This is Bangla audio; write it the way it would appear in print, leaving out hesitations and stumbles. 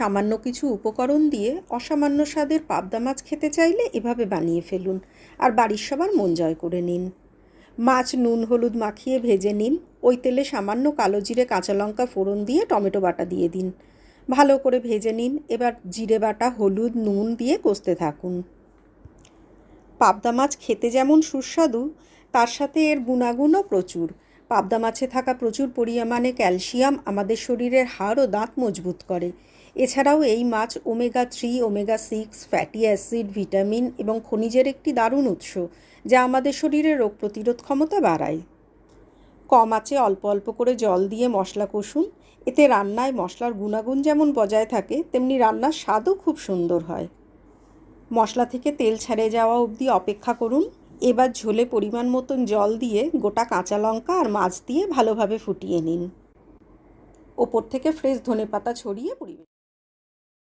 সামান্য কিছু উপকরণ দিয়ে অসামান্য স্বাদের পাবদা মাছ খেতে চাইলে এভাবে বানিয়ে ফেলুন আর বাড়ির সবার মন জয় করে নিন। মাছ নুন হলুদ মাখিয়ে ভেজে নিন। ওই তেলে সামান্য কালো জিরে কাঁচা লঙ্কা ফোড়ন দিয়ে টমেটো বাটা দিয়ে দিন। ভালো করে ভেজে নিন। এবার জিরে বাটা হলুদ নুন দিয়ে কষতে থাকুন। পাবদা মাছ খেতে যেমন সুস্বাদু, তার সাথে এর গুণাগুণও প্রচুর। পাবদা মাছে থাকা প্রচুর পরিমাণে ক্যালসিয়াম আমাদের শরীরের হাড় ও দাঁত মজবুত করে। এছাড়াও এই মাছ omega 3 omega 6 fatty acid vitamin এবং খনিজের একটি দারুণ উৎস, যা আমাদের শরীরের রোগ প্রতিরোধ ক্ষমতা বাড়ায়। কম আঁচে অল্প অল্প করে জল দিয়ে মশলা কষুন। এতে রান্নায় মশলার গুণাগুণ যেমন বজায় থাকে, তেমনি রান্নার স্বাদও খুব সুন্দর হয়। মশলা থেকে তেল ছেড়ে যাওয়া অবধি অপেক্ষা করুন। এবার ঝোলে পরিমাণ মতন জল দিয়ে গোটা কাঁচা লঙ্কা আর মাছ দিয়ে ভালোভাবে ফুটিয়ে নিন। ওপর থেকে ফ্রেশ ধনেপাতা ছড়িয়ে পরিবেশন